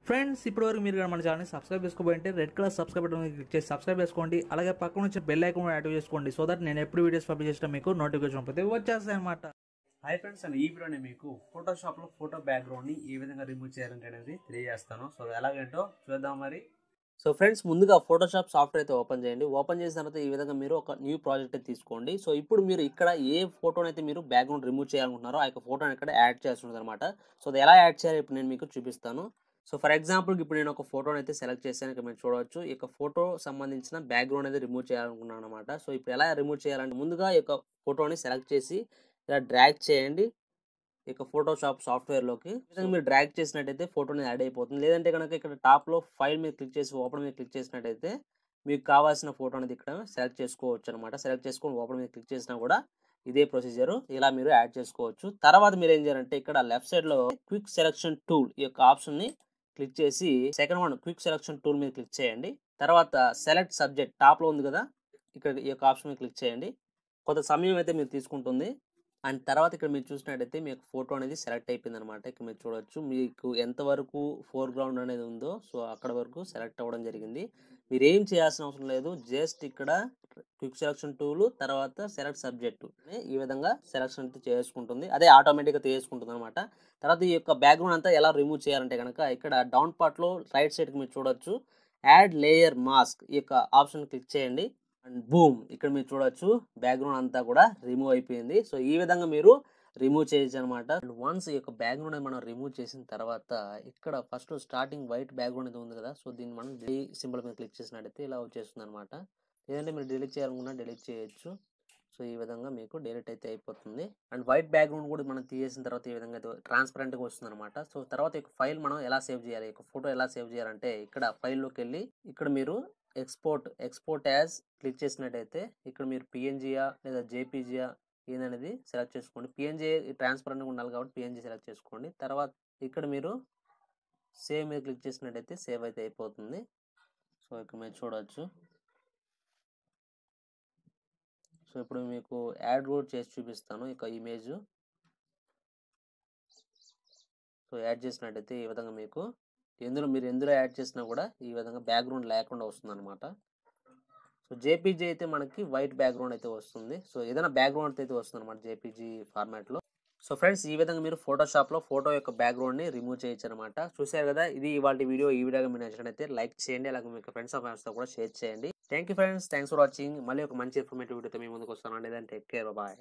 Friends ఇప్పటివరకు మీరు మన ఛానల్ని సబ్స్క్రైబ్ చేసుకోబోయింటే red colour subscribe button click చేసి సబ్స్క్రైబ్ చేసుకోండి. అలాగే పక్కన వచ్చే బెల్ ఐకాన్ యాక్టివ్ చేసుకోండి. సో దట్ నేను ఎప్పుడు వీడియోస్ పబ్లిష్ చేసినా మీకు నోటిఫికేషన్ అయితే వచ్చేస్తాయి అనమాట. హాయ్ ఫ్రెండ్స్, అండ్ ఈ వీడియోని మీకు ఫోటోషాప్లో ఫోటో బ్యాక్గ్రౌండ్ని ఏ విధంగా రిమూవ్ చేయాలంటే అనేది తెలియజేస్తాను. సో ఎలాగేంటో చూద్దాం మరి. సో ఫ్రెండ్స్, ముందుగా ఫోటోషాప్ సాఫ్ట్వేర్ అయితే ఓపెన్ చేయండి. ఓపెన్ చేసిన తర్వాత ఈ విధంగా మీరు ఒక న్యూ ప్రాజెక్ట్ అయితే తీసుకోండి. సో ఇప్పుడు మీరు ఇక్కడ ఏ ఫోటోని అయితే మీరు బ్యాక్గ్రౌండ్ రిమూవ్ చేయాలనుకుంటున్నారో ఆ యొక్క ఫోటోని ఇక్కడ యాడ్ చేయాల్సి ఉంటుంది అనమాట. సో అది ఎలా యాడ్ చేయాలి ఇప్పుడు నేను మీకు చూపిస్తాను. సో ఫర్ ఎగ్జాంపుల్ ఇప్పుడు నేను ఒక ఫోటోని అయితే సెలెక్ట్ చేశాను. ఇక్కడ మీరు చూడవచ్చు ఈ యొక్క ఫోటో సంబంధించిన బ్యాక్గ్రౌండ్ అయితే రిమూవ్ చేయాలనుకున్నాను అనమాట. సో ఇప్పుడు ఎలా రిమూవ్ చేయాలంటే ముందుగా ఈ యొక్క ఫోటోని సెలెక్ట్ చేసి ఇలా డ్రాగ్ చేయండి ఇక ఫోటోషాప్ సాఫ్ట్వేర్లోకి. మీరు డ్రాగ్ చేసినట్టయితే ఫోటోని యాడ్ అయిపోతుంది. లేదంటే కనుక ఇక్కడ టాప్లో ఫైల్ మీద క్లిక్ చేసి ఓపెన్ మీద క్లిక్ చేసినట్టయితే మీకు కావాల్సిన ఫోటో అనేది ఇక్కడ సెలెక్ట్ చేసుకోవచ్చు అనమాట. సెలెక్ట్ చేసుకొని ఓపెన్ మీద క్లిక్ చేసినా కూడా ఇదే ప్రొసీజర్, ఇలా మీరు యాడ్ చేసుకోవచ్చు. తర్వాత మీరు ఏం చేయాలంటే ఇక్కడ లెఫ్ట్ సైడ్లో క్విక్ సెలెక్షన్ టూల్ ఈ యొక్క ఆప్షన్ని క్లిక్ చేసి second one quick selection tool మీద క్లిక్ చేయండి. తర్వాత సెలెక్ట్ సబ్జెక్ట్ టాప్లో ఉంది కదా, ఇక్కడ ఈ యొక్క ఆప్షన్ మీద క్లిక్ చేయండి. కొంత సమయం అయితే మీరు తీసుకుంటుంది. అండ్ తర్వాత ఇక్కడ మీరు చూసినట్టయితే మీకు ఫోటో అనేది సెలెక్ట్ అయిపోయింది అనమాట. ఇక్కడ మీరు చూడవచ్చు మీకు ఎంతవరకు ఫోర్గ్రౌండ్ అనేది ఉందో సో అక్కడ వరకు సెలెక్ట్ అవ్వడం జరిగింది. మీరు ఏం చేయాల్సిన అవసరం లేదు, జస్ట్ ఇక్కడ క్విక్ సెలెక్షన్ టూల్ తర్వాత సెలెక్ట్ సబ్జెక్ట్ ఈ విధంగా సెలెక్షన్ అయితే చేసుకుంటుంది, అదే ఆటోమేటిక్గా చేసుకుంటుంది అనమాట. తర్వాత ఈ యొక్క బ్యాక్గ్రౌండ్ అంతా ఎలా రిమూవ్ చేయాలంటే కనుక ఇక్కడ డౌన్ పార్ట్లో రైట్ సైడ్కి మీరు చూడొచ్చు యాడ్ లేయర్ మాస్క్ ఈ యొక్క ఆప్షన్ క్లిక్ చేయండి. అండ్ బూమ్, ఇక్కడ మీరు చూడొచ్చు బ్యాక్గ్రౌండ్ అంతా కూడా రిమూవ్ అయిపోయింది. సో ఈ విధంగా మీరు రిమూవ్ చేయొచ్చు అనమాట. అండ్ వన్స్ ఈ యొక్క బ్యాక్గ్రౌండ్ మనం రిమూవ్ చేసిన తర్వాత ఇక్కడ ఫస్ట్ స్టార్టింగ్ వైట్ బ్యాక్గ్రౌండ్ అయితే ఉంది కదా, సో దీన్ని మనం డిలీట్ సింబల్ మీద క్లిక్ చేసినట్టయితే ఇలా వచ్చేస్తుంది అనమాట. లేదంటే మీరు డిలీట్ చేయాలనుకున్నా డిలీట్ చేయొచ్చు. సో ఈ విధంగా మీకు డిలీట్ అయితే అయిపోతుంది. అండ్ వైట్ బ్యాక్గ్రౌండ్ కూడా మనం తీసేసిన తర్వాత ఈ విధంగా ట్రాన్స్పరెంట్గా వస్తుంది అనమాట. సో తర్వాత ఈ ఫైల్ మనం ఎలా సేవ్ చేయాలి, ఈ ఫోటో ఎలా సేవ్ చేయాలంటే ఇక్కడ ఫైల్లోకి వెళ్ళి ఇక్కడ మీరు ఎక్స్పోర్ట్ యాజ్ క్లిక్ చేసినట్టయితే ఇక్కడ మీరు పిఎన్జియా లేదా జేపీజియా ఏదనేది సెలెక్ట్ చేసుకోండి. పిఎన్జీ ట్రాన్స్పరెంట్గా ఉండాలి కాబట్టి పిఎన్జీ సెలెక్ట్ చేసుకోండి. తర్వాత ఇక్కడ మీరు సేవ్ మీద క్లిక్ చేసినట్టయితే సేవ్ అయితే అయిపోతుంది. సో ఇక్కడ మీరు చూడవచ్చు. సో ఇప్పుడు మీకు యాడ్ కూడా చేసి చూపిస్తాను ఇక ఇమేజ్. సో యాడ్ చేసినట్టయితే ఈ విధంగా మీకు మీరు ఎందులో యాడ్ చేసినా కూడా ఈ విధంగా బ్యాక్గ్రౌండ్ లేకుండా వస్తుంది అనమాట. సో జేపీజీ అయితే మనకి వైట్ బ్యాక్గ్రౌండ్ అయితే వస్తుంది. సో ఏదైనా బ్యాక్గ్రౌండ్ అయితే వస్తుంది అనమాట జేపీజీ ఫార్మాట్లో. సో ఫ్రెండ్స్, ఈ విధంగా మీరు ఫోటోషాప్లో ఫోటో యొక్క బ్యాక్గ్రౌండ్ని రిమూవ్ చేయొచ్చు అనమాట. చూసారు కదా, ఇది ఇవాళ వీడియో. ఈ వీడియోగా మీరు నచ్చినట్లయితే లైక్ చేయండి, అలాగే మీకు ఫ్రెండ్స్ ఆఫ్ ఫ్యామిలీస్తో కూడా షేర్ చేయండి. Thank you friends, thanks for watching. మళ్ళీ ఒక మంచి ఇన్ఫర్మేటివ్ వీడియోతో మీ ముందుకు వస్తాను. లేదంటే టేక్ కేర్, బాయ్.